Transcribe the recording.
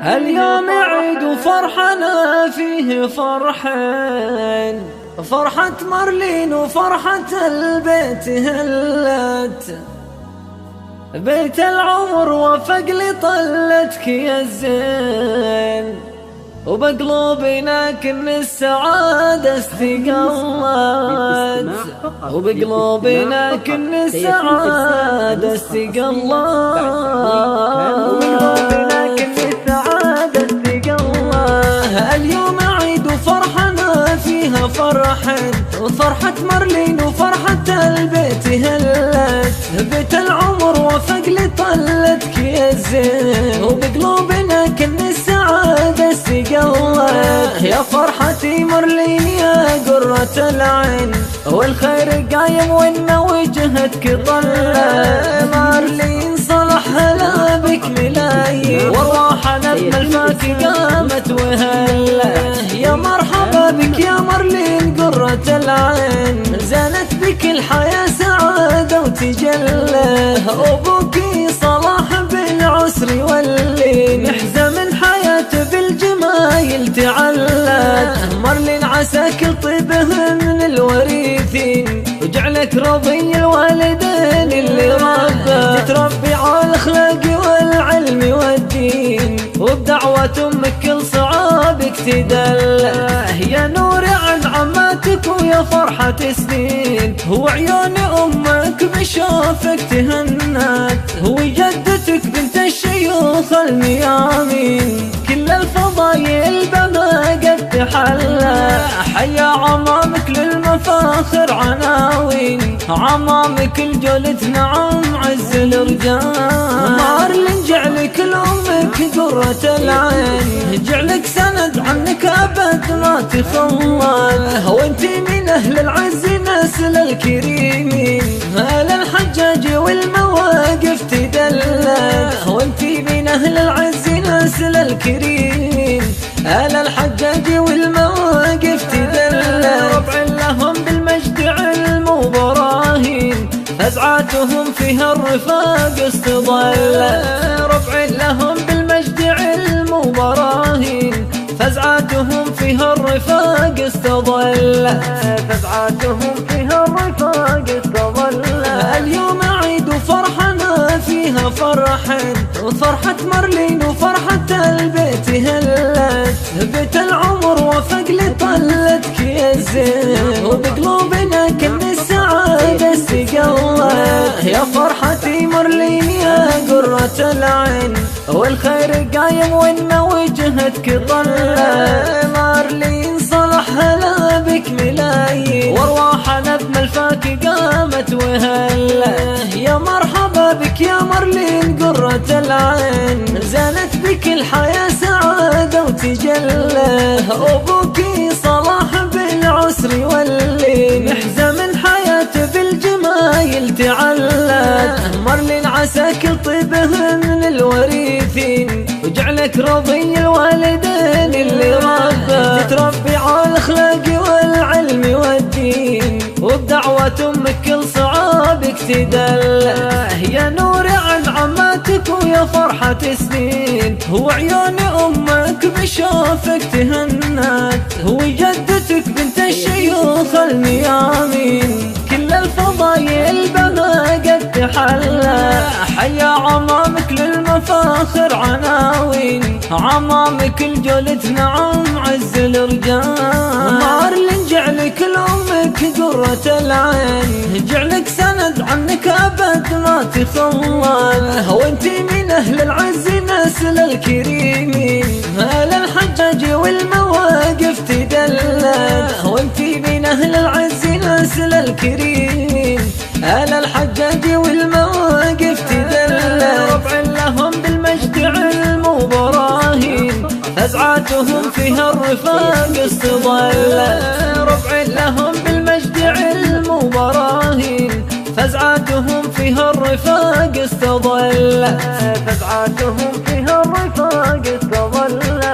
اليوم عيد وفرحنا فيه فرحين، فرحة مارلين وفرحة البيت هلت. بيت العمر وفق لي طلتك يا الزين، وبقلوبنا كن السعادة استقلت، وبقلوبنا كن السعادة استقلت، وبقلوبنا كن السعادة استقلت. اليوم عيد وفرحنا فيها فرحين، وفرحة مارلين وفرحة البيت هلت. بيت العمر وفق لي طلتك يا الزين، وبقلوبنا كن السعادة استقلت. يا فرحتي مارلين يا قرة العين، والخير قايم وإن وجهتك طلت. مارلين صلح هلا بك ملايين، وارواحنا بملفاك قامت وهلت. يا مرحبا بك يا مارلين قرة العين، زانت بك الحياة سعادة وتجلى. أبوكي صلاح بالعسر واللين، يحزى من حياته بالجمايل تعلت. مارلين عساك طيبه من الوريثين، وجعلك رضي الوالدين اللي ربى. تتربي على الاخلاق والعلم والدين، وبدعوة امك كل صعابك تدله. يا نور عن عماتك ويا فرحة سنين، وعيون امك بشوفك تهنت. وجدتك بنت الشيوخ الميامين، كل الفضايل بما قد تحلى. حيا عمامك للمفاخر عناوين، عمامك الجولة نعم عز الرجال. مارلين جعلك لأمك قرة العين، جعلك سند عنك أبد ما تخلى. وانتي من أهل العز نسل الكريمين، أهل الحجاج والمواقف تدلت. وانتي من أهل العز نسل الكريمين، أهل الحجاج والمواقف تدلت. ربع لهم بالمجد علم وبراهين، فزعاتهم فيها الرفاق استظلت. ربع لهم بالمجد علم وبراهين، فزعاتهم فيها الرفاق استظلت. فزعاتهم فيها الرفاق استظلت. اليوم عيد وفرحنا فيها فرحين، وفرحة مارلين وفرحة البيت هلت. بيت العمر وفق لي طلتك يا الزين، وبقلوبنا كن السعادة استقلت. يا فرحتي مارلين يا قرة العين، والخير قايم وإن وجهتك طلت. مارلين صلح هلا بك ملايين، وارواحنا بملفاك قامت وهلت. يا مرحبا بك يا مارلين قرة العين، زانت بك الحياة سعادة وتجلى. أبوكي صلاح بالعسر واللين، يحزى من حياته بالجمايل تعلت. مارلين عساك طيبه من الوريثين، وجعلك رضي الوالدين اللي ربى. تتربي على الاخلاق والعلم والدين، وبدعوة امك كل صعابك تدله. يا نور عن عماتك ويا فرحة سنين، وعيون امك بشوفك تهنت. وجدتك بنت الشيوخ الميامين، كل الفضايل بما قد تحلى. حيا عمامك للمفاخر عناوين، عمامك الجولة نعم عز الرجال. مارلين جعلك لأمك قرة العين، جعلك سند عنك أبد ما تخلى. وانتي من أهل العز نسل الكريمين، أهل الحجاج والمواقف تدلت. وانتي من أهل العز نسل الكريمين، أهل الحجاج والمواقف تدلت. ربع لهم بالمجد علم وبراهين، فزعاتهم فيها الرفاق استظلت. ربع لهم بالمجد علم وبراهين، فزعاتهم فيها الرفاق استظلت. فزعاتهم فيها الرفاق استظلت.